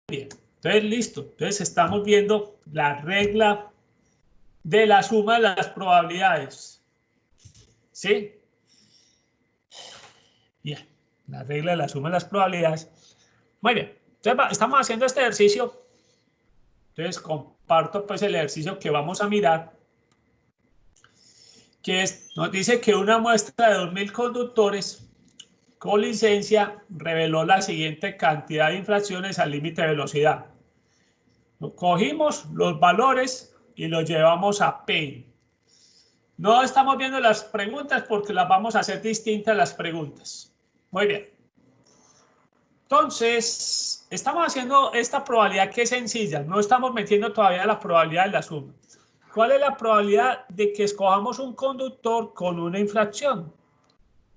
bien. Entonces, listo. Entonces, estamos viendo la regla de la suma de las probabilidades. ¿Sí? Bien. La regla de la suma de las probabilidades. Muy bien. Entonces, estamos haciendo este ejercicio. Entonces, comparto pues el ejercicio que vamos a mirar. Que nos dice que una muestra de 2.000 conductores con licencia reveló la siguiente cantidad de infracciones al límite de velocidad. Cogimos los valores y los llevamos a P. No estamos viendo las preguntas porque las vamos a hacer distintas las preguntas. Muy bien. Entonces, estamos haciendo esta probabilidad que es sencilla. No estamos metiendo todavía la probabilidad de la suma. ¿Cuál es la probabilidad de que escojamos un conductor con una infracción?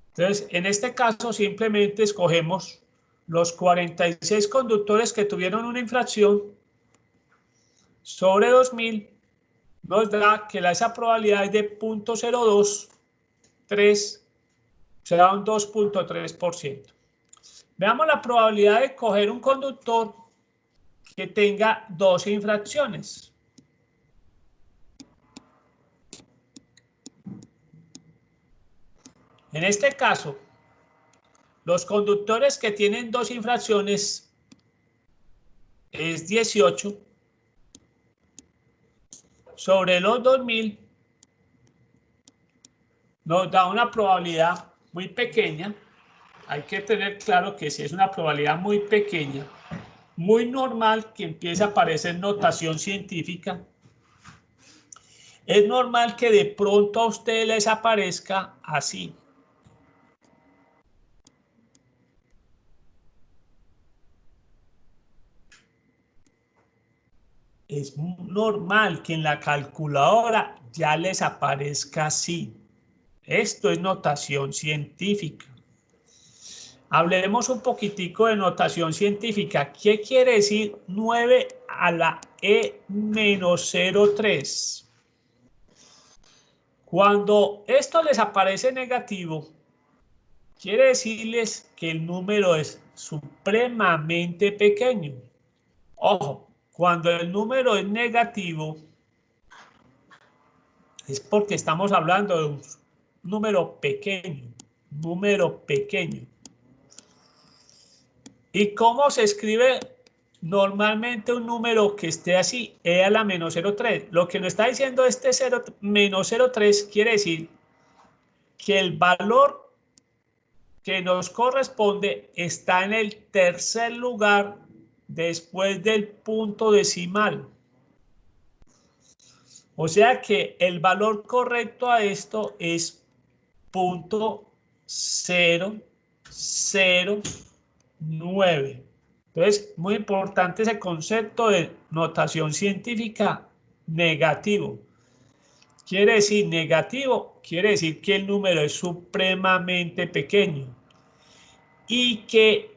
Entonces, en este caso, simplemente escogemos los 46 conductores que tuvieron una infracción sobre 2.000, nos da que esa probabilidad es de 0.023, o sea, un 2.3%. Veamos la probabilidad de coger un conductor que tenga 2 infracciones. En este caso, los conductores que tienen 2 infracciones es 18 sobre los 2.000, nos da una probabilidad muy pequeña. Hay que tener claro que si es una probabilidad muy pequeña, muy normal que empiece a aparecer notación científica. Es normal que de pronto a ustedes les aparezca así. Es normal que en la calculadora ya les aparezca así. Esto es notación científica. Hablemos un poquitico de notación científica. ¿Qué quiere decir 9 a la E-03? Cuando esto les aparece negativo, quiere decirles que el número es supremamente pequeño. Ojo, cuando el número es negativo, es porque estamos hablando de un número pequeño. ¿Y cómo se escribe normalmente un número que esté así? E a la menos 0,3. Lo que nos está diciendo este menos 0,3 quiere decir que el valor que nos corresponde está en el tercer lugar después del punto decimal. O sea que el valor correcto a esto es 0.009. Entonces, muy importante ese concepto de notación científica negativo. Quiere decir negativo, quiere decir que el número es supremamente pequeño. Y que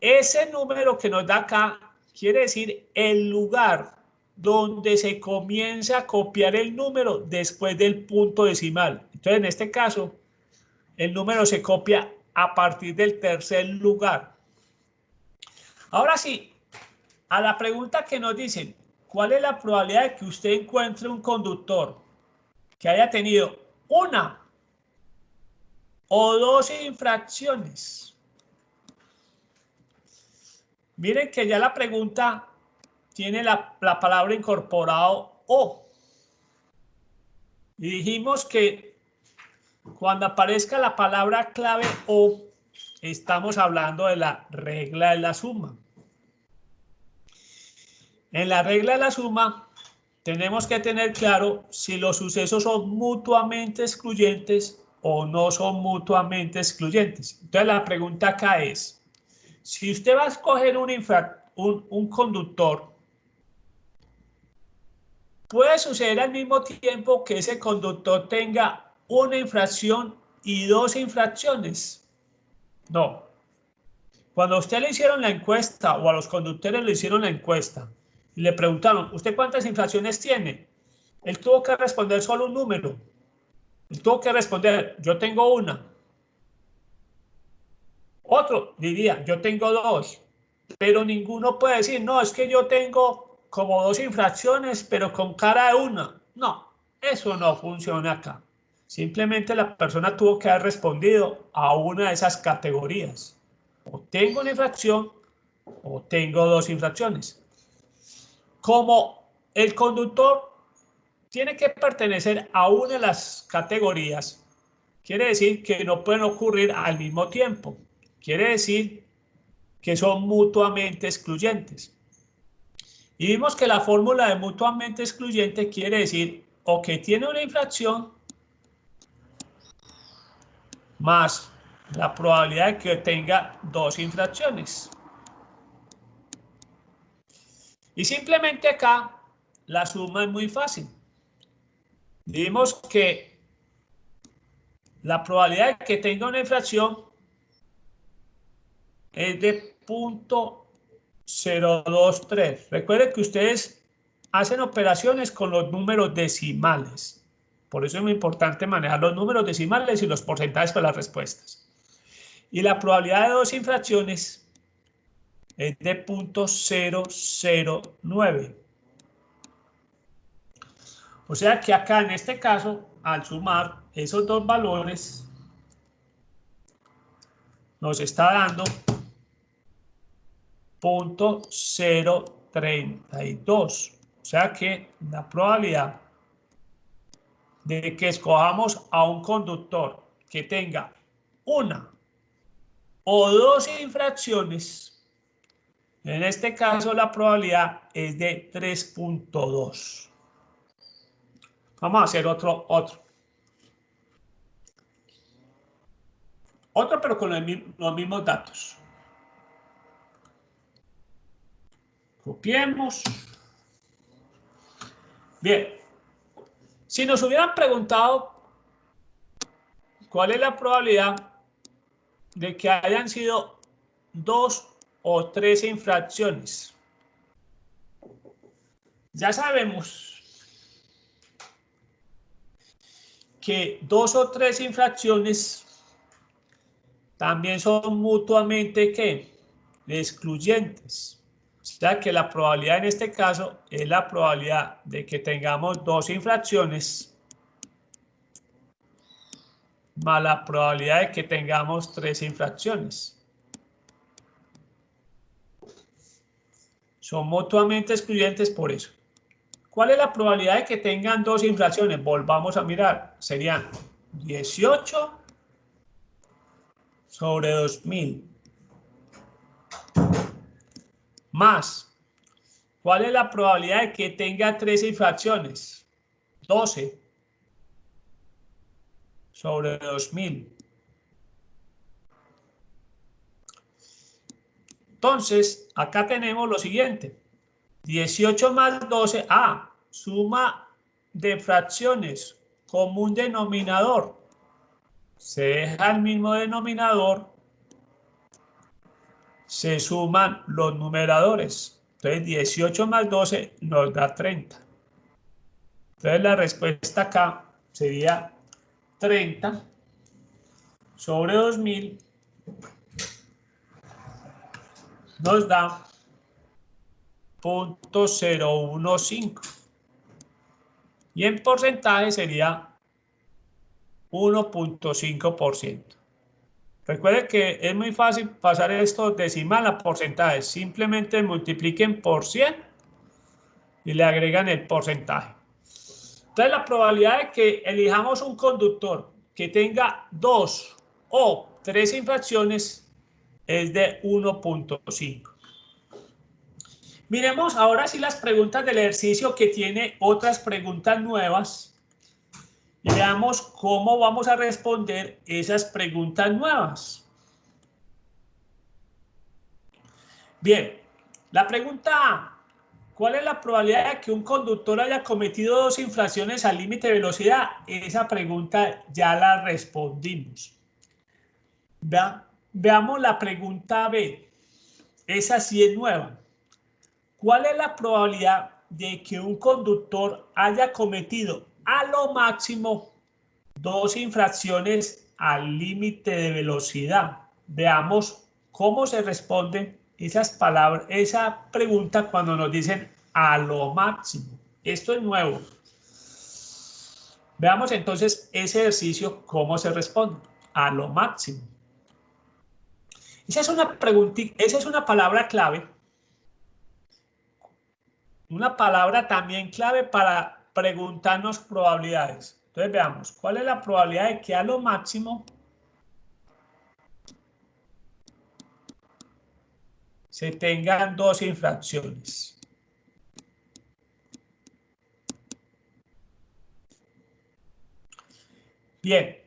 ese número que nos da acá quiere decir el lugar donde se comienza a copiar el número después del punto decimal. Entonces, en este caso, el número se copia a partir del tercer lugar. Ahora sí, a la pregunta que nos dicen, ¿cuál es la probabilidad de que usted encuentre un conductor que haya tenido una o 2 infracciones? Miren que ya la pregunta tiene la palabra incorporado o. Y dijimos que cuando aparezca la palabra clave o, estamos hablando de la regla de la suma. En la regla de la suma tenemos que tener claro si los sucesos son mutuamente excluyentes o no son mutuamente excluyentes. Entonces la pregunta acá es, si usted va a escoger un conductor, puede suceder al mismo tiempo que ese conductor tenga una infracción y 2 infracciones. No. Cuando a usted le hicieron la encuesta o a los conductores le hicieron la encuesta y le preguntaron, ¿usted cuántas infracciones tiene? Él tuvo que responder solo un número. Él tuvo que responder, yo tengo 1. Otro diría, yo tengo 2. pero ninguno puede decir, no, es que yo tengo como 2 infracciones, pero con cara de una. No, eso no funciona acá. Simplemente la persona tuvo que haber respondido a una de esas categorías. O tengo una infracción o tengo 2 infracciones. Como el conductor tiene que pertenecer a una de las categorías, quiere decir que no pueden ocurrir al mismo tiempo. Quiere decir que son mutuamente excluyentes. Y vimos que la fórmula de mutuamente excluyente quiere decir o que tiene una infracción más la probabilidad de que tenga 2 infracciones. Y simplemente acá la suma es muy fácil. Vimos que la probabilidad de que tenga una infracción es de 0.023. Recuerden que ustedes hacen operaciones con los números decimales. Por eso es muy importante manejar los números decimales y los porcentajes para las respuestas. Y la probabilidad de 2 infracciones es de 0.009. O sea que acá en este caso, al sumar esos 2 valores, nos está dando 0.032. O sea que la probabilidad de que escojamos a un conductor que tenga una o 2 infracciones, en este caso la probabilidad es de 3.2. Vamos a hacer otro, pero con los mismos datos. Copiemos. Bien, si nos hubieran preguntado cuál es la probabilidad de que hayan sido 2 o 3 infracciones, ya sabemos que 2 o 3 infracciones también son mutuamente ¿qué? Excluyentes. O sea que la probabilidad en este caso es la probabilidad de que tengamos 2 infracciones más la probabilidad de que tengamos 3 infracciones. Son mutuamente excluyentes por eso. ¿Cuál es la probabilidad de que tengan 2 infracciones? Volvamos a mirar. Serían 18 sobre 2000. Más. ¿Cuál es la probabilidad de que tenga 3 infracciones? 12 sobre 2000. Entonces, acá tenemos lo siguiente. 18 más 12. Suma de fracciones. Común denominador. Se deja el mismo denominador. Se suman los numeradores. Entonces, 18 más 12 nos da 30. Entonces, la respuesta acá sería 30 sobre 2000 nos da 0.015. Y en porcentaje sería 1.5%. Recuerden que es muy fácil pasar esto decimal a porcentaje. Simplemente multipliquen por 100 y le agregan el porcentaje. Entonces la probabilidad de que elijamos un conductor que tenga 2 o 3 infracciones es de 1.5. Miremos ahora sí las preguntas del ejercicio, que tiene otras preguntas nuevas, y veamos cómo vamos a responder esas preguntas nuevas. Bien, la pregunta A. ¿Cuál es la probabilidad de que un conductor haya cometido 2 infracciones al límite de velocidad? Esa pregunta ya la respondimos. Veamos la pregunta B. Esa sí es nueva. ¿Cuál es la probabilidad de que un conductor haya cometido a lo máximo 2 infracciones al límite de velocidad? Veamos cómo se responde esas palabras, esa pregunta cuando nos dicen a lo máximo. Esto es nuevo. Veamos entonces ese ejercicio, cómo se responde. A lo máximo. Esa es una pregunta, esa es una palabra clave. Una palabra también clave para preguntarnos probabilidades. Entonces veamos, ¿cuál es la probabilidad de que a lo máximo se tengan dos infracciones? Bien.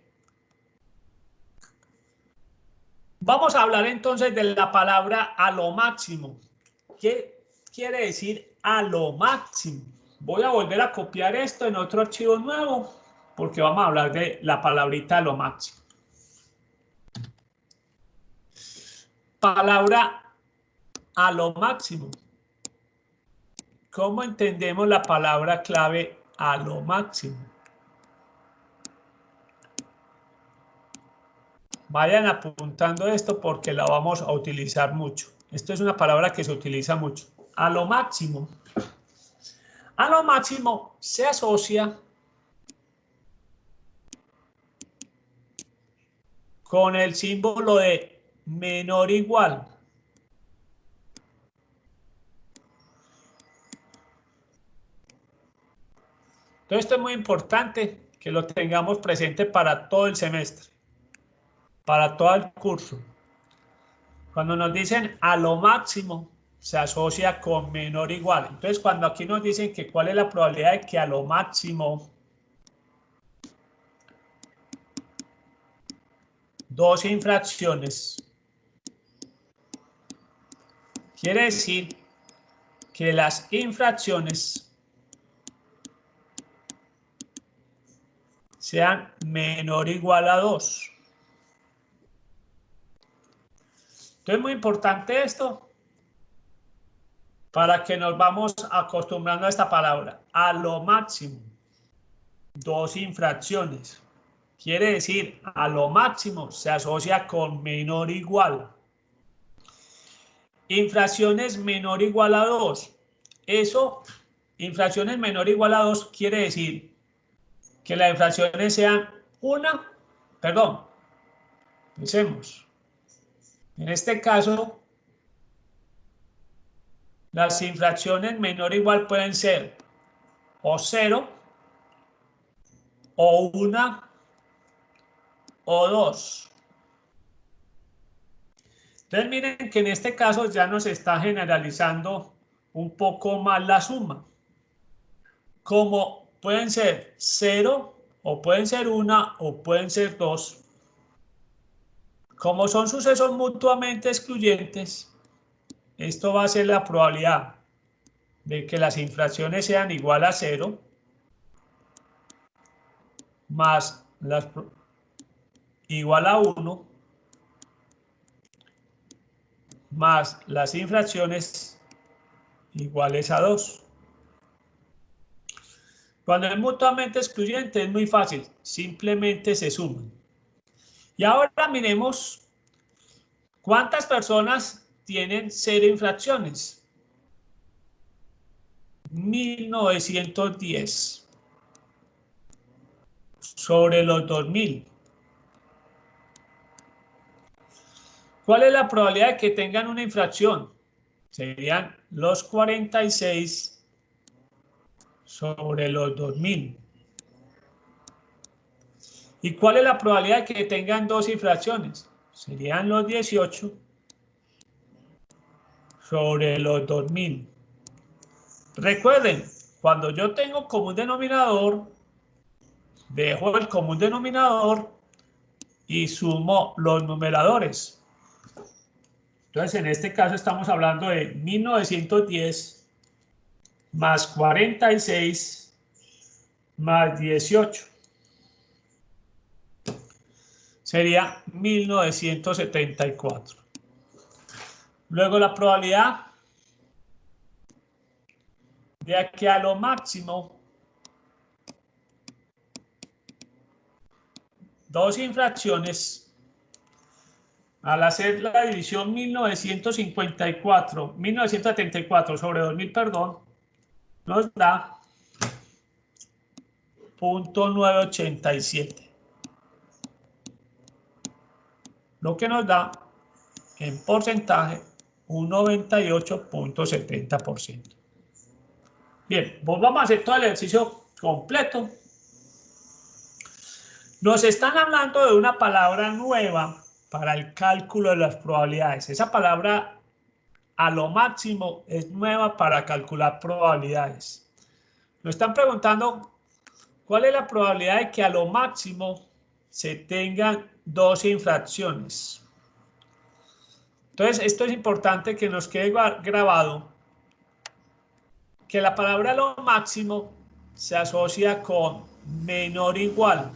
Vamos a hablar entonces de la palabra a lo máximo. ¿Qué quiere decir a lo máximo? Voy a volver a copiar esto en otro archivo nuevo porque vamos a hablar de la palabrita a lo máximo. Palabra a lo máximo. ¿Cómo entendemos la palabra clave a lo máximo? Vayan apuntando esto porque la vamos a utilizar mucho. Esto es una palabra que se utiliza mucho. A lo máximo. A lo máximo se asocia con el símbolo de menor o igual. Entonces esto es muy importante que lo tengamos presente para todo el semestre, para todo el curso. Cuando nos dicen a lo máximo, se asocia con menor o igual. Entonces cuando aquí nos dicen que cuál es la probabilidad de que a lo máximo dos infracciones, quiere decir que las infracciones sean menor o igual a 2. Entonces es muy importante esto para que nos vamos acostumbrando a esta palabra. A lo máximo, dos infracciones. Quiere decir, a lo máximo se asocia con menor o igual. Infracciones menor o igual a 2. Eso, infracciones menor o igual a 2 quiere decir que las infracciones sean pensemos. En este caso, las infracciones menor o igual pueden ser o 0, o 1, o 2. Entonces miren que en este caso ya nos está generalizando un poco más la suma. Como pueden ser 0, o pueden ser 1, o pueden ser 2. Como son sucesos mutuamente excluyentes, esto va a ser la probabilidad de que las infracciones sean igual a 0 más igual a 1 más las infracciones iguales a 2. Cuando es mutuamente excluyente es muy fácil, simplemente se suman. Y ahora miremos cuántas personas tienen 0 infracciones. 1910 sobre los 2000. ¿Cuál es la probabilidad de que tengan una infracción? Serían los 46 sobre los 2000. ¿Y cuál es la probabilidad de que tengan dos infracciones? Serían los 18 sobre los 2000. Recuerden, cuando yo tengo común denominador, dejo el común denominador y sumo los numeradores. Entonces, en este caso estamos hablando de 1910 más 46 más 18. Sería 1974. Luego la probabilidad de que a lo máximo dos infracciones al hacer la división 1974 sobre 2000, perdón, nos da 0.987. Lo que nos da en porcentaje un 98.70%. Bien, volvamos a hacer todo el ejercicio completo. Nos están hablando de una palabra nueva para el cálculo de las probabilidades. Esa palabra a lo máximo es nueva para calcular probabilidades. Nos están preguntando cuál es la probabilidad de que a lo máximo se tengan dos infracciones. Entonces, esto es importante que nos quede grabado, que la palabra a lo máximo se asocia con menor o igual.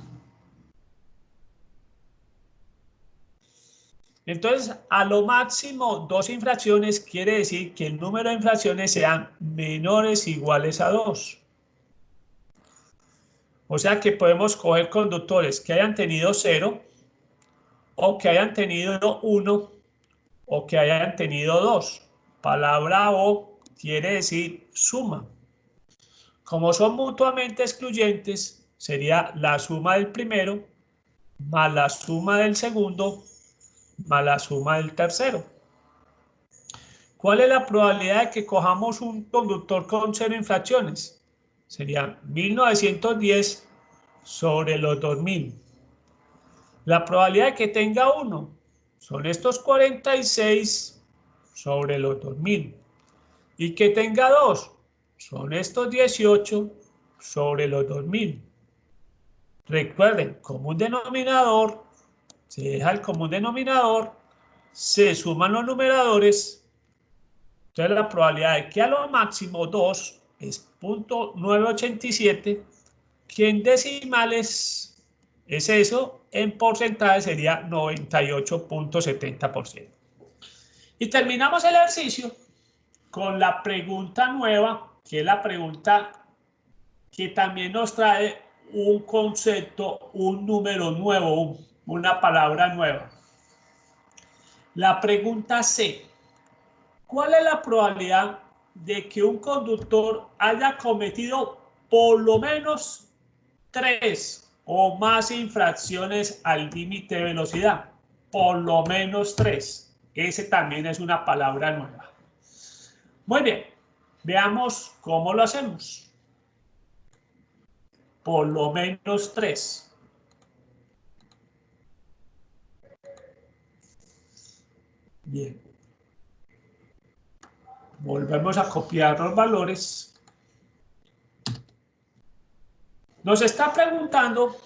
Entonces, a lo máximo dos infracciones quiere decir que el número de infracciones sean menores o iguales a 2. O sea que podemos coger conductores que hayan tenido 0, o que hayan tenido 1, o que hayan tenido 2. Palabra O quiere decir suma. Como son mutuamente excluyentes, sería la suma del primero más la suma del segundo más la suma del tercero. ¿Cuál es la probabilidad de que cojamos un conductor con 0 infracciones? Sería 1910 sobre los 2000. La probabilidad de que tenga 1 son estos 46 sobre los 2000. Y que tenga 2 son estos 18 sobre los 2000. Recuerden, común denominador, se deja el común denominador, se suman los numeradores. Entonces la probabilidad de que a lo máximo 2 es 0.987, que en decimales es eso, en porcentaje sería 98.70%. Y terminamos el ejercicio con la pregunta nueva, que es la pregunta que también nos trae un concepto, un número nuevo, una palabra nueva. La pregunta C. ¿Cuál es la probabilidad de que un conductor haya cometido por lo menos 3 o más infracciones al límite de velocidad? Por lo menos 3. Ese también es una palabra nueva. Muy bien, veamos cómo lo hacemos. Por lo menos 3. Bien. Volvemos a copiar los valores. Nos está preguntando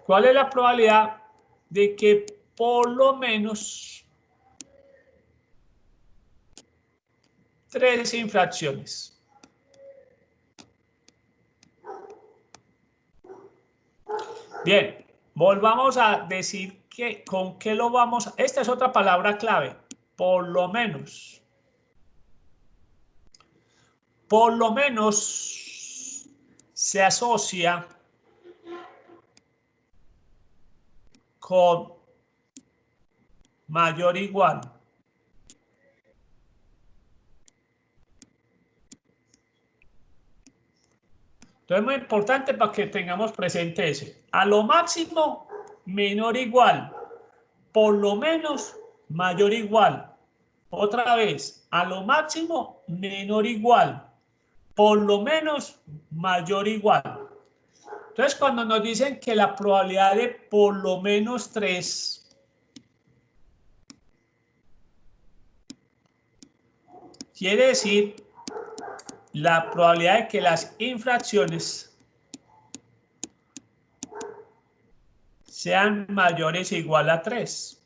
cuál es la probabilidad de que por lo menos 3 infracciones. Bien, volvamos a decir que con qué lo vamos a... Esta es otra palabra clave, por lo menos. Por lo menos se asocia con mayor o igual. Entonces es muy importante para que tengamos presente ese. A lo máximo, menor o igual. Por lo menos, mayor o igual. Otra vez, a lo máximo, menor o igual. Por lo menos, mayor o igual. Entonces, cuando nos dicen que la probabilidad de por lo menos 3 quiere decir la probabilidad de que las infracciones sean mayores o igual a 3.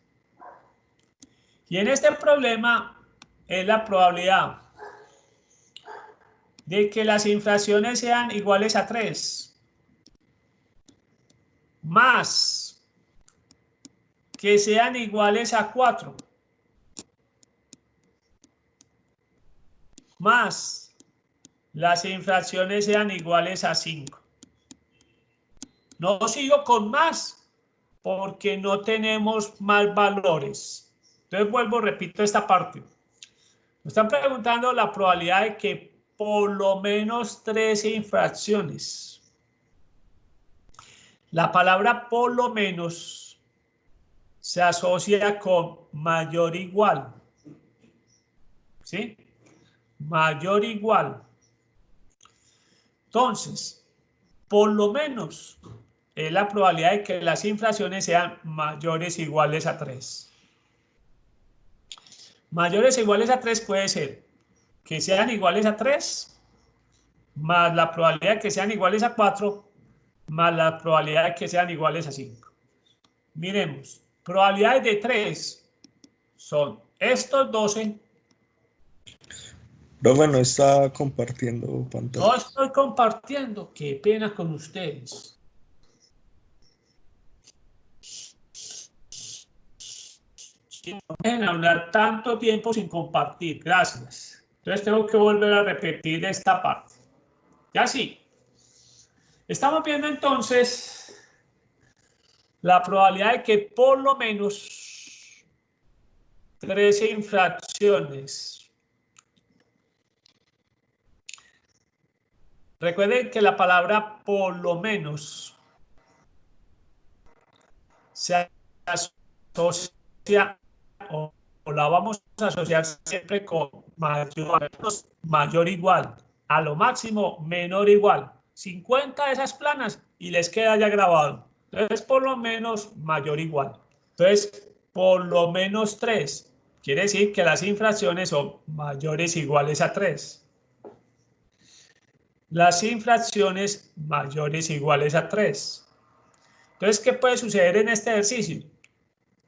Y en este problema es la probabilidad de que las infracciones sean iguales a 3 más que sean iguales a 4 más las infracciones sean iguales a 5. No sigo con más porque no tenemos más valores. Entonces vuelvo, repito esta parte. Me están preguntando la probabilidad de que por lo menos 13 infracciones. La palabra por lo menos se asocia con mayor igual. ¿Sí? Mayor igual. Entonces, por lo menos es la probabilidad de que las infracciones sean mayores o iguales a 3. Mayores o iguales a 3 puede ser que sean iguales a 3, más la probabilidad de que sean iguales a 4, más la probabilidad de que sean iguales a 5. Miremos, probabilidades de 3 son estos 12. Profe, no está compartiendo pantalla. No estoy compartiendo, qué pena con ustedes. No pueden hablar tanto tiempo sin compartir, gracias. Entonces tengo que volver a repetir esta parte. Ya sí. Estamos viendo entonces la probabilidad de que por lo menos 13 infracciones. Recuerden que la palabra por lo menos se asocia o la vamos a asociar siempre con mayor igual, a lo máximo menor igual. 50 de esas planas y les queda ya grabado. Entonces, por lo menos mayor igual. Entonces, por lo menos 3. Quiere decir que las infracciones son mayores o iguales a 3. Las infracciones mayores o iguales a 3. Entonces, ¿qué puede suceder en este ejercicio?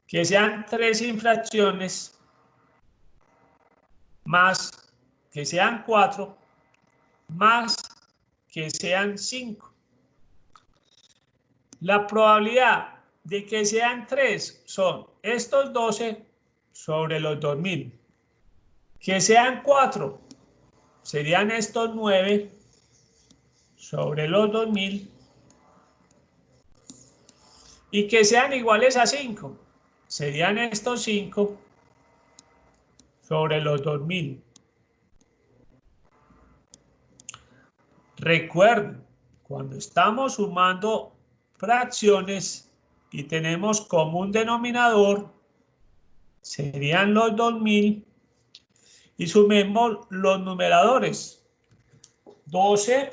Que sean 3 infracciones más que sean 4 más que sean 5. La probabilidad de que sean 3 son estos 12 sobre los 2000. Que sean 4 serían estos 9 sobre los 2000. Y que sean iguales a 5 serían estos 5 sobre los 2000. Recuerden, cuando estamos sumando fracciones y tenemos como un denominador, serían los 2000 y sumemos los numeradores. 12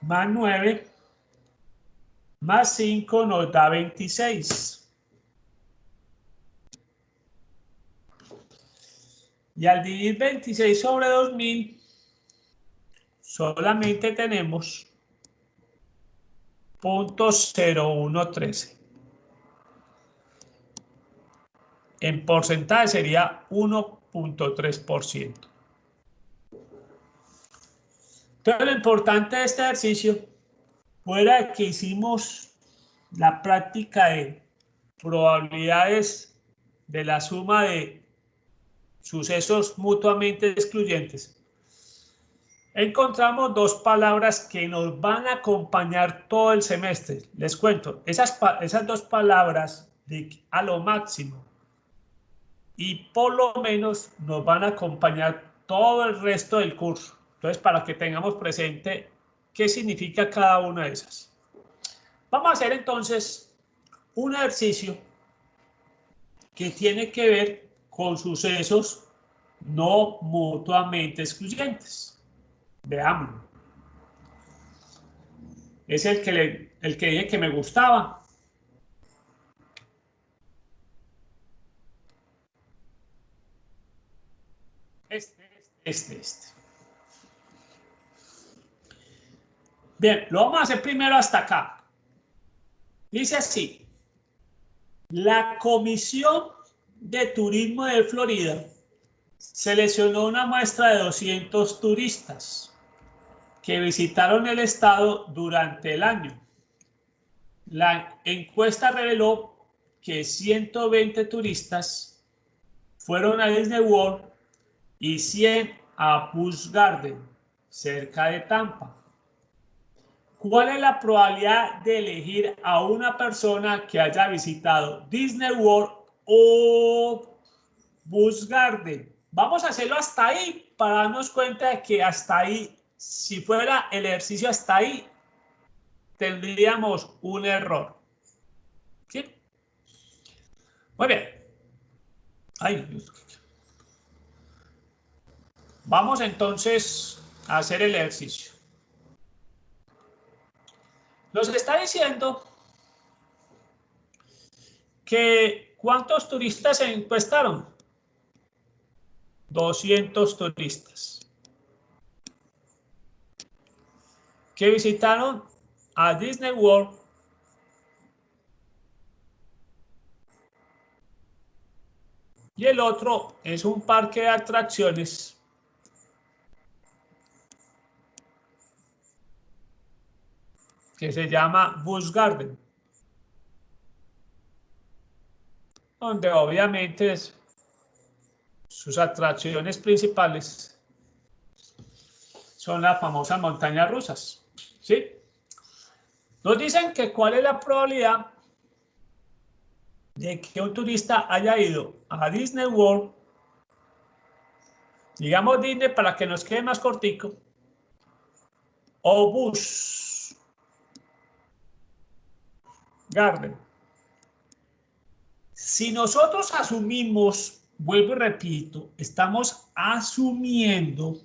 más 9 más 5 nos da 26. Y al dividir 26 sobre 2000, solamente tenemos 0.0113. En porcentaje sería 1.3%. Entonces, lo importante de este ejercicio, fuera que hicimos la práctica de probabilidades de la suma de sucesos mutuamente excluyentes, encontramos dos palabras que nos van a acompañar todo el semestre. Les cuento, esas dos palabras de a lo máximo y por lo menos nos van a acompañar todo el resto del curso. Entonces, para que tengamos presente qué significa cada una de esas. Vamos a hacer entonces un ejercicio que tiene que ver con sucesos no mutuamente excluyentes. Veámoslo. Es el que dije que me gustaba. Este. Bien, lo vamos a hacer primero hasta acá. Dice así. La Comisión de Turismo de Florida seleccionó una muestra de 200 turistas que visitaron el estado durante el año. La encuesta reveló que 120 turistas fueron a Disney World y 100 a Busch Garden, cerca de Tampa. ¿Cuál es la probabilidad de elegir a una persona que haya visitado Disney World o Busch Garden? Vamos a hacerlo hasta ahí para darnos cuenta de que hasta ahí, si fuera el ejercicio hasta ahí, tendríamos un error. ¿Sí? Muy bien. Ay. Vamos entonces a hacer el ejercicio. Nos está diciendo que ¿cuántos turistas se encuestaron? 200 turistas que visitaron a Disney World y el otro es un parque de atracciones que se llama Busch Garden, donde obviamente sus atracciones principales son las famosas montañas rusas, ¿sí? Nos dicen que cuál es la probabilidad de que un turista haya ido a Disney World, digamos Disney para que nos quede más cortico, o Busch Garden. Si nosotros asumimos, vuelvo y repito, estamos asumiendo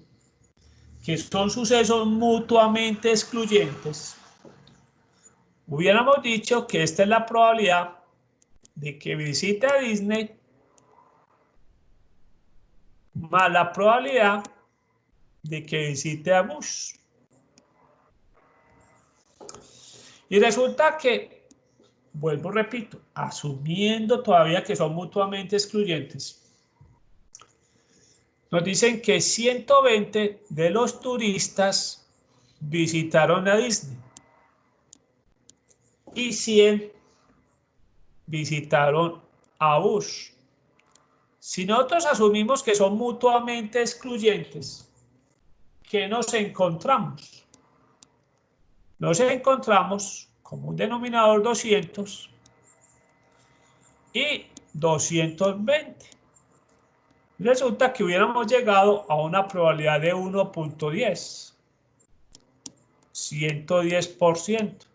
que son sucesos mutuamente excluyentes, hubiéramos dicho que esta es la probabilidad de que visite a Disney más la probabilidad de que visite a Busch. Y resulta que, vuelvo y repito, asumiendo todavía que son mutuamente excluyentes, nos dicen que 120 de los turistas visitaron a Disney y 100 visitaron a Busch. Si nosotros asumimos que son mutuamente excluyentes, ¿qué nos encontramos? Nos encontramos como un denominador 200 y 220. Resulta que hubiéramos llegado a una probabilidad de 1.10, 110%.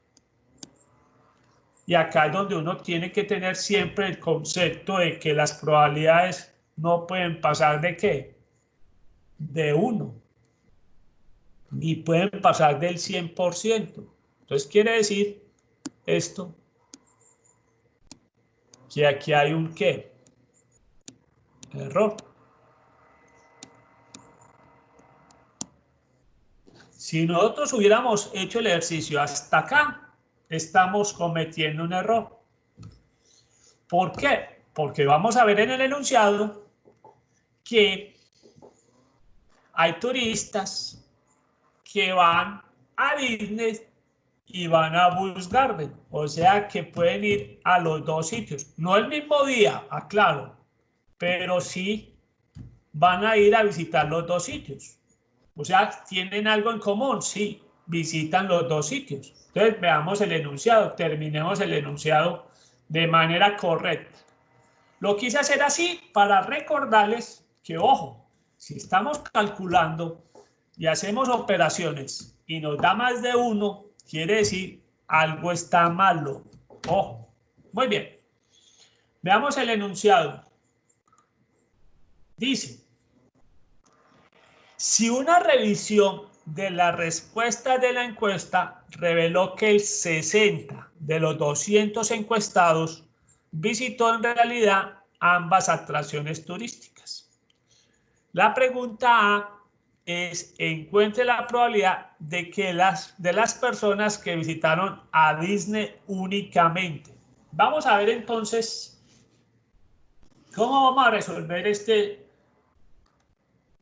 Y acá es donde uno tiene que tener siempre el concepto de que las probabilidades no pueden pasar de ¿qué? De 1, ni pueden pasar del 100%. Entonces quiere decir esto, que aquí hay un ¿qué? Error. Si nosotros hubiéramos hecho el ejercicio hasta acá, estamos cometiendo un error. ¿Por qué? Porque vamos a ver en el enunciado que hay turistas que van a Disney y van a Busch Garden, o sea que pueden ir a los dos sitios, no el mismo día, aclaro, pero sí van a ir a visitar los dos sitios. O sea, ¿tienen algo en común? Sí, visitan los dos sitios. Entonces, veamos el enunciado, terminemos el enunciado de manera correcta. Lo quise hacer así para recordarles que, ojo, si estamos calculando y hacemos operaciones y nos da más de 1, quiere decir algo está malo. Ojo. Muy bien. Veamos el enunciado. Dice, si una revisión de la respuesta de la encuesta reveló que el 60 de los 200 encuestados visitó en realidad ambas atracciones turísticas. La pregunta A es, encuentre la probabilidad de que las personas que visitaron a Disney únicamente. Vamos a ver entonces cómo vamos a resolver este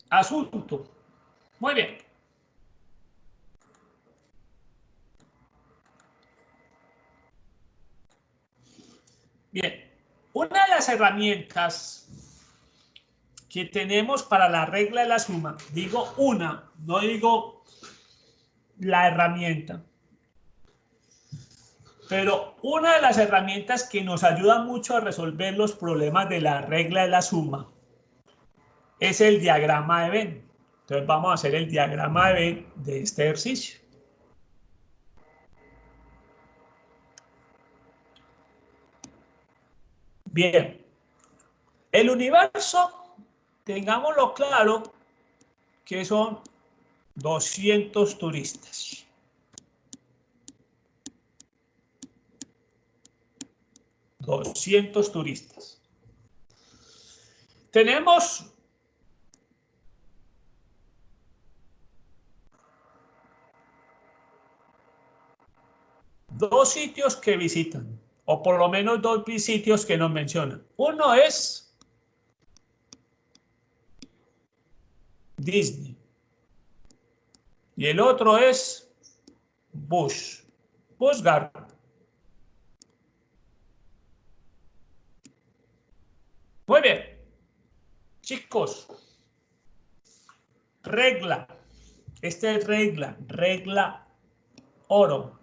asunto. Muy bien. Bien, una de las herramientas que tenemos para la regla de la suma, digo una, no digo la herramienta, Pero una de las herramientas que nos ayuda mucho a resolver los problemas de la regla de la suma es el diagrama de Venn. Entonces vamos a hacer el diagrama de Venn de este ejercicio. Bien, el universo, tengámoslo claro, que son 200 turistas. Tenemos dos sitios que visitan, o por lo menos dos sitios que nos mencionan. Uno es Disney y el otro es Busch Gardens. Muy bien, chicos, regla, esta es regla oro.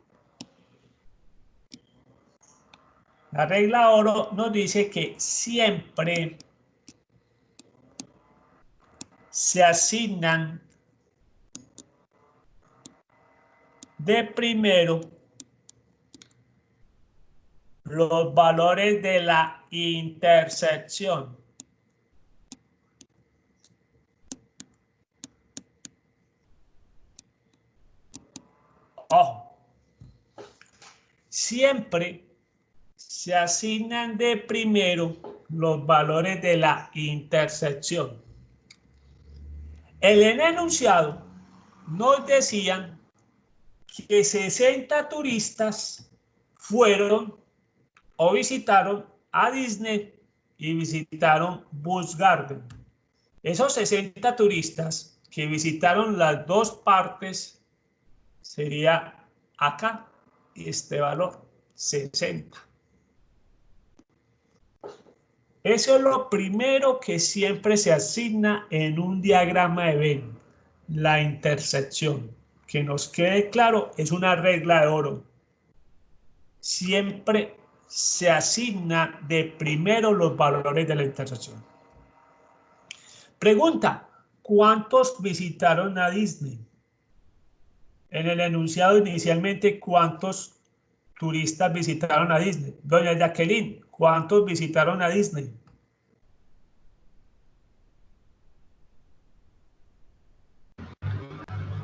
La regla oro nos dice que siempre se asignan de primero los valores de la intersección. Ojo, siempre se asignan de primero los valores de la intersección. En el enunciado nos decían que 60 turistas fueron o visitaron a Disney y visitaron Busch Gardens. Esos 60 turistas que visitaron las dos partes sería acá este valor, 60. Eso es lo primero que siempre se asigna en un diagrama de Venn, la intersección. Que nos quede claro, es una regla de oro. Siempre se asigna de primero los valores de la intersección. Pregunta, ¿cuántos visitaron a Disney? En el enunciado inicialmente, ¿cuántos turistas visitaron a Disney? Doña Jacqueline, ¿cuántos visitaron a Disney?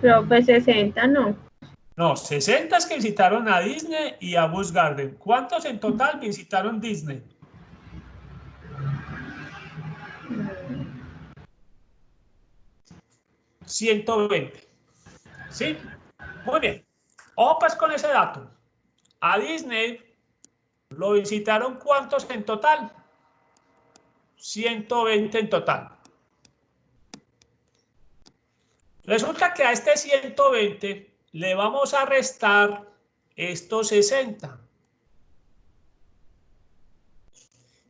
Pero pues 60, ¿no? No, 60 que visitaron a Disney y a Busch Gardens. ¿Cuántos en total visitaron Disney? 120. ¿Sí? Muy bien. Ojo pues con ese dato. A Disney lo visitaron ¿cuántos en total? 120 en total. Resulta que a este 120 le vamos a restar estos 60.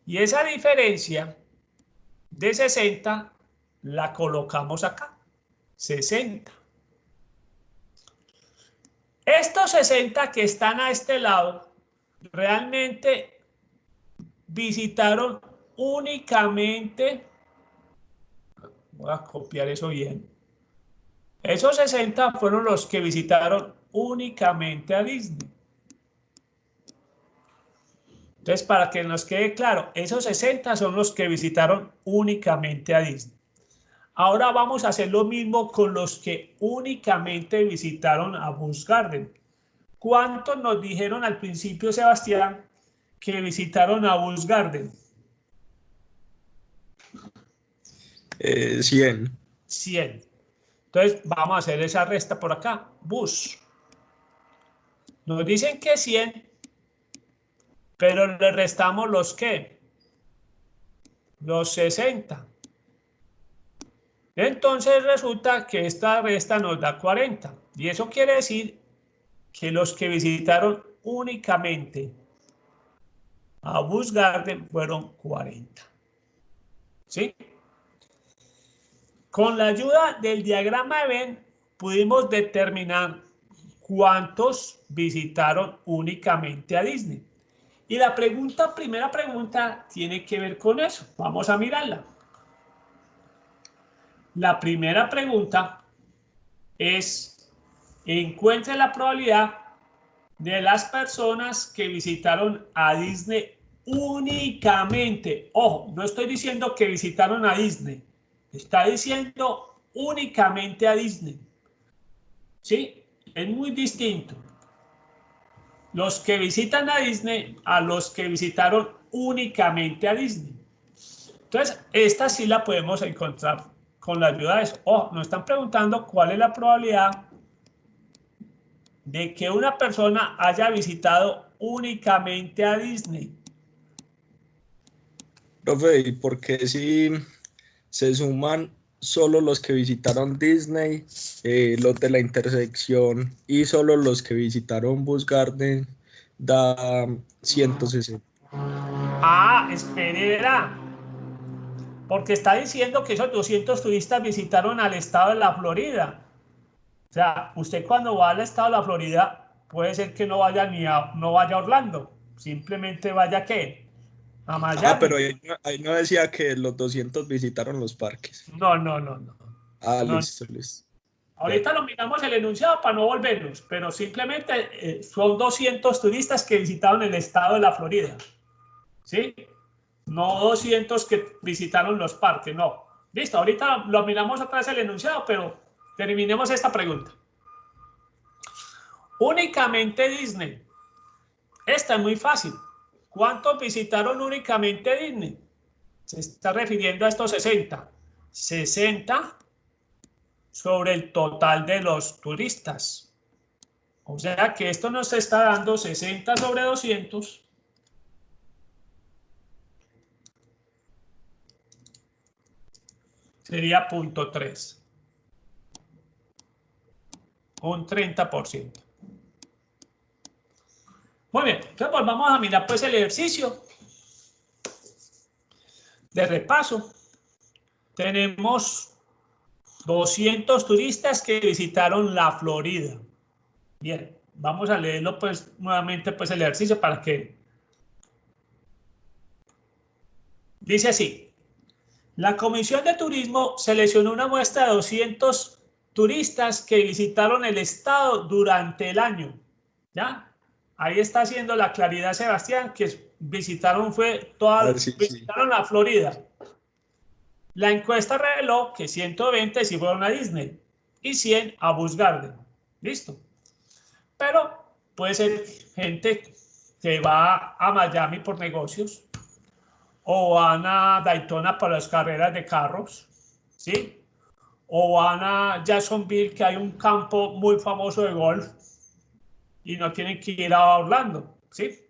Y esa diferencia de 60 la colocamos acá. 60. Estos 60 que están a este lado realmente visitaron únicamente, voy a copiar eso bien, esos 60 fueron los que visitaron únicamente a Disney. Entonces, para que nos quede claro, esos 60 son los que visitaron únicamente a Disney. Ahora vamos a hacer lo mismo con los que únicamente visitaron a Busch Gardens. ¿Cuántos nos dijeron al principio, Sebastián, que visitaron a Busch Gardens? 100. 100. Entonces, vamos a hacer esa resta por acá. Busch. Nos dicen que 100, pero le restamos los ¿qué? Los 60. Entonces resulta que esta resta nos da 40. Y eso quiere decir que los que visitaron únicamente a Busch Gardens fueron 40. ¿Sí? Con la ayuda del diagrama de Venn pudimos determinar ¿cuántos visitaron únicamente a Disney? Y la primera pregunta tiene que ver con eso. Vamos a mirarla. La primera pregunta es, encuentre la probabilidad de las personas que visitaron a Disney únicamente. Ojo, no estoy diciendo que visitaron a Disney. Está diciendo únicamente a Disney. ¿Sí? Es muy distinto. Los que visitan a Disney a los que visitaron únicamente a Disney. Entonces, esta sí la podemos encontrar con la ayuda de eso. Oh, nos están preguntando cuál es la probabilidad de que una persona haya visitado únicamente a Disney. Profe, ¿y por qué si se suman solo los que visitaron Disney, los de la intersección y solo los que visitaron Busch Garden da 160? Ah, espera. Porque está diciendo que esos 200 turistas visitaron al estado de la Florida. O sea, usted cuando va al estado de la Florida, puede ser que no vaya no vaya a Orlando. Simplemente vaya ¿qué? A Miami. Ah, pero ahí no decía que los 200 visitaron los parques. No. Ah, No. listo. Ahorita lo miramos el enunciado para no volvernos, pero simplemente son 200 turistas que visitaron el estado de la Florida. ¿Sí? No 200 que visitaron los parques, no. Listo, ahorita lo miramos otra vez el enunciado, pero terminemos esta pregunta. Únicamente Disney. Esta es muy fácil. ¿Cuántos visitaron únicamente Disney? Se está refiriendo a estos 60. 60 sobre el total de los turistas. O sea que esto nos está dando 60 sobre 200. Sería 0.3. Un 30%. Muy bien, entonces volvamos a mirar pues el ejercicio de repaso. Tenemos 200 turistas que visitaron la Florida. Bien, vamos a leerlo pues nuevamente pues el ejercicio para que... Dice así, la Comisión de Turismo seleccionó una muestra de 200 turistas que visitaron el estado durante el año. ¿Ya? Ahí está haciendo la claridad Sebastián, que visitaron visitaron la Florida. La encuesta reveló que 120 sí fueron a Disney y 100 a Busch Garden. Listo. Pero puede ser gente que va a Miami por negocios o van a Daytona para las carreras de carros, ¿sí? O van a Jacksonville, que hay un campo muy famoso de golf y no tienen que ir a Orlando, ¿sí?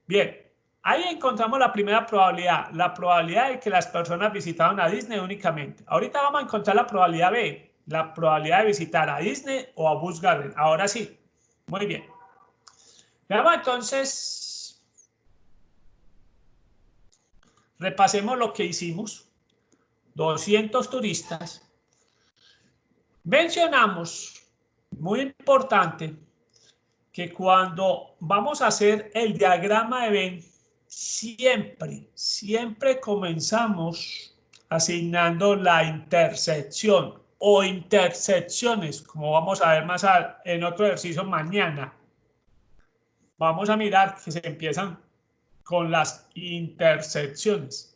Bien, ahí encontramos la primera probabilidad, la probabilidad de que las personas visitaron a Disney únicamente. Ahorita vamos a encontrar la probabilidad B, la probabilidad de visitar a Disney o a Busch Garden. Ahora sí, muy bien. Veamos entonces, repasemos lo que hicimos. 200 turistas. Mencionamos, muy importante, que cuando vamos a hacer el diagrama de Venn, siempre comenzamos asignando la intersección o intersecciones, como vamos a ver más en otro ejercicio mañana. Vamos a mirar que se empiezan con las intersecciones.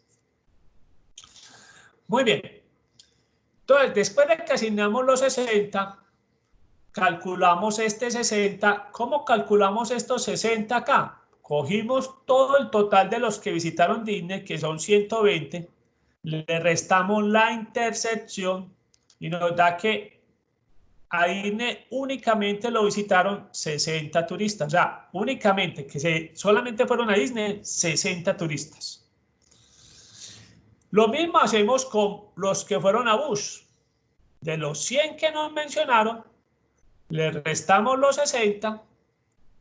Muy bien. Entonces, después de que asignamos los 60, calculamos este 60. ¿Cómo calculamos estos 60 acá? Cogimos todo el total de los que visitaron Disney, que son 120, le restamos la intersección y nos da que a Disney únicamente lo visitaron 60 turistas. O sea, únicamente, solamente fueron a Disney 60 turistas. Lo mismo hacemos con los que fueron a Busch. De los 100 que nos mencionaron, le restamos los 60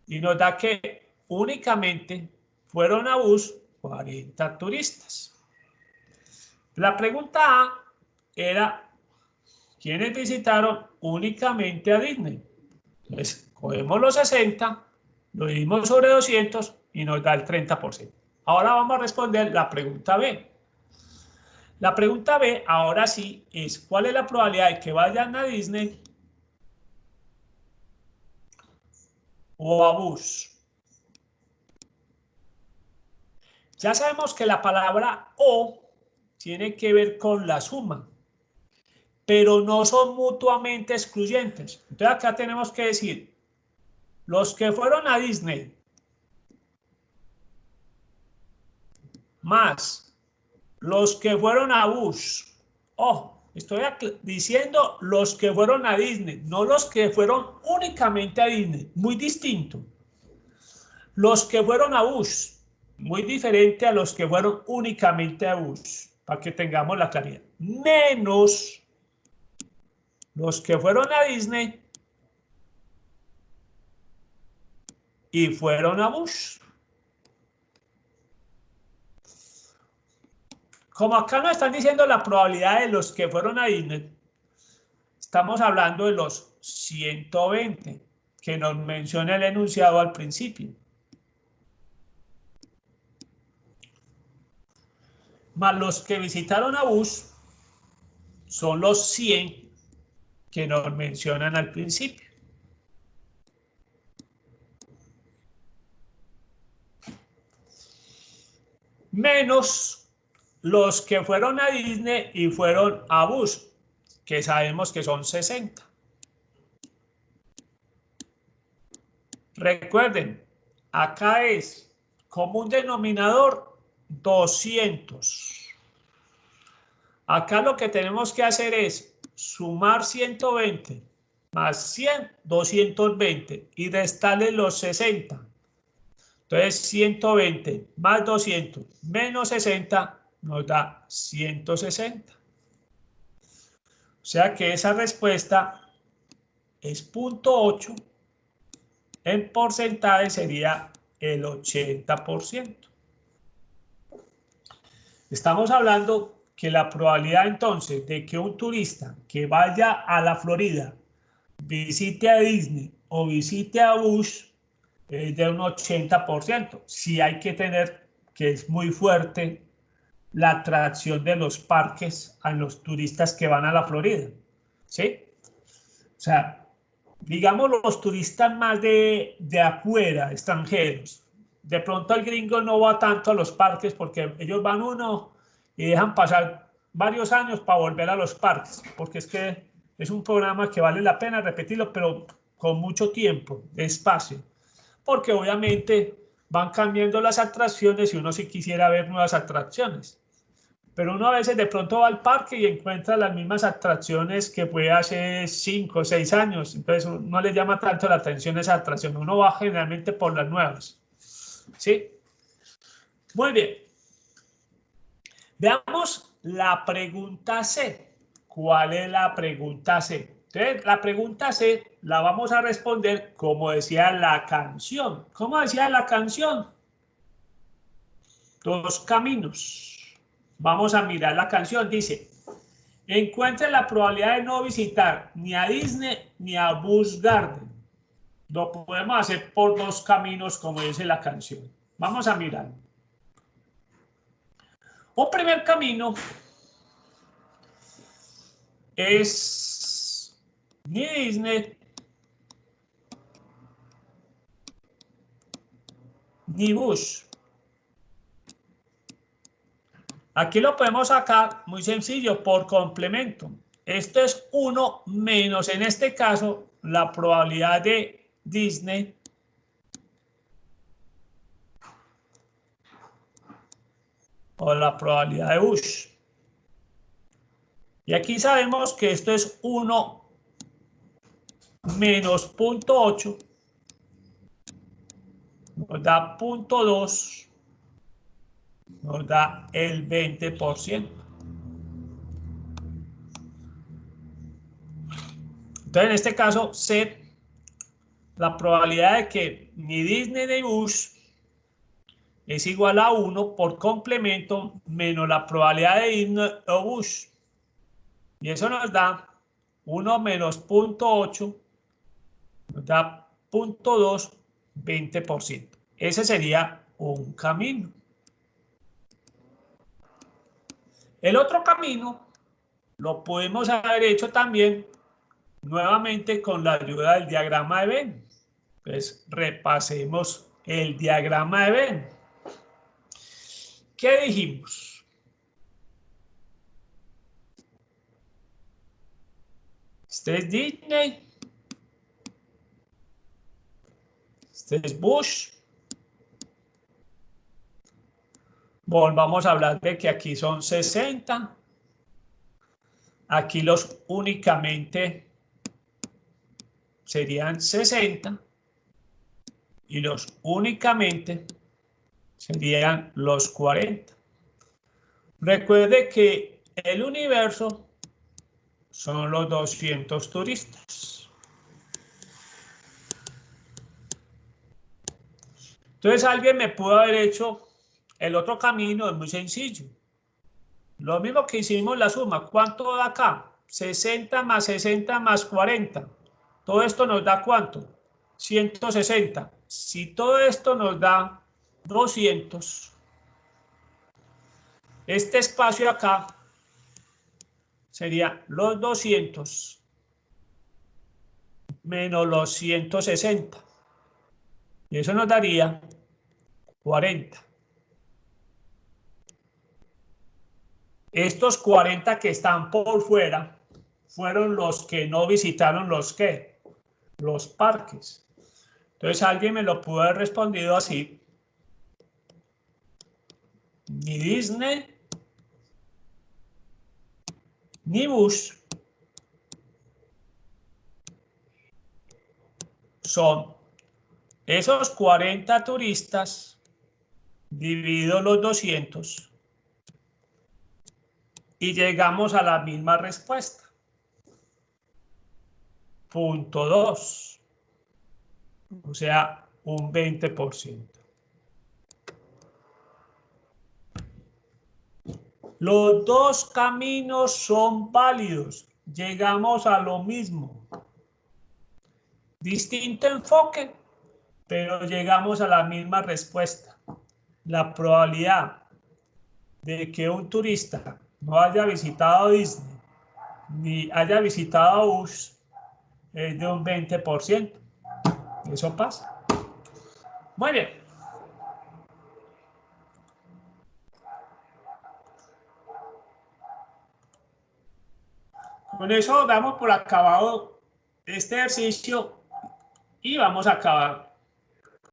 y nos da que únicamente fueron a Busch 40 turistas. La pregunta A era, ¿quiénes visitaron únicamente a Disney? Entonces, cogemos los 60, lo dividimos sobre 200 y nos da el 30%. Ahora vamos a responder la pregunta B. La pregunta B, ahora sí, es ¿cuál es la probabilidad de que vayan a Disney o a Bush? Ya sabemos que la palabra o tiene que ver con la suma, pero no son mutuamente excluyentes. Entonces acá tenemos que decir, los que fueron a Disney más los que fueron a Bush. Oh, estoy diciendo los que fueron a Disney, no los que fueron únicamente a Disney. Muy distinto. Los que fueron a Bush, muy diferente a los que fueron únicamente a Bush, para que tengamos la claridad. Menos los que fueron a Disney y fueron a Bush. Como acá nos están diciendo la probabilidad de los que fueron a Disney, estamos hablando de los 120 que nos menciona el enunciado al principio. Más los que visitaron a Bush son los 100 que nos mencionan al principio. Menos los que fueron a Disney y fueron a Bush, que sabemos que son 60. Recuerden, acá es común denominador 200. Acá lo que tenemos que hacer es sumar 120 más 100, 220 y restarle los 60. Entonces 120 más 200 menos 60 nos da 160. O sea que esa respuesta es 0.8. En porcentaje sería el 80%. Estamos hablando que la probabilidad entonces de que un turista que vaya a la Florida visite a Disney o visite a Bush es de un 80%. Sí hay que tener que es muy fuerte la atracción de los parques a los turistas que van a la Florida. ¿Sí? O sea, digamos los turistas más de afuera, extranjeros. De pronto el gringo no va tanto a los parques porque ellos van uno y dejan pasar varios años para volver a los parques, porque es que es un programa que vale la pena repetirlo, pero con mucho tiempo, espacio, porque obviamente van cambiando las atracciones y uno sí quisiera ver nuevas atracciones. Pero uno a veces de pronto va al parque y encuentra las mismas atracciones que fue hace 5 o 6 años. Entonces no le llama tanto la atención esa atracción. Uno va generalmente por las nuevas. ¿Sí? Muy bien. Veamos la pregunta C. ¿Cuál es la pregunta C? Entonces, la pregunta C la vamos a responder como decía la canción. ¿Cómo decía la canción? Dos caminos. Vamos a mirar la canción. Dice, encuentre la probabilidad de no visitar ni a Disney ni a Busch Garden. Lo podemos hacer por dos caminos, como dice la canción. Vamos a mirar. Un primer camino es ni Disney ni Busch. Aquí lo podemos sacar muy sencillo por complemento. Esto es 1 menos, en este caso, la probabilidad de Disney o la probabilidad de Bush. Y aquí sabemos que esto es 1 menos 0.8, nos da 0.2, nos da el 20%. Entonces, en este caso, C, la probabilidad de que ni Disney ni Bush es igual a 1 por complemento menos la probabilidad de Disney o Bush. Y eso nos da 1 menos 0.8 nos da 0.2, 20%. Ese sería un camino. El otro camino lo podemos haber hecho también nuevamente con la ayuda del diagrama de Venn. Entonces, repasemos el diagrama de Venn. ¿Qué dijimos? Este es Disney. Este es Bush. Volvamos a hablar de que aquí son 60. Aquí los únicamente serían 60. Y los únicamente serían los 40. Recuerde que el universo son los 200 turistas. Entonces alguien me pudo haber hecho el otro camino, es muy sencillo. Lo mismo que hicimos la suma. ¿Cuánto da acá? 60 más 60 más 40. Todo esto nos da ¿cuánto? 160. Si todo esto nos da 200, este espacio acá sería los 200 menos los 160. Y eso nos daría 40. Estos 40 que están por fuera fueron los que no visitaron los parques. Entonces alguien me lo pudo haber respondido así. Ni Disney ni Bush son esos 40 turistas dividido los 200 y llegamos a la misma respuesta. 0.2, o sea, un 20%. Los dos caminos son válidos, llegamos a lo mismo. Distinto enfoque, pero llegamos a la misma respuesta. La probabilidad de que un turista no haya visitado Disney ni haya visitado Bush es de un 20%. Eso pasa. Muy bien. Con eso damos por acabado este ejercicio y vamos a acabar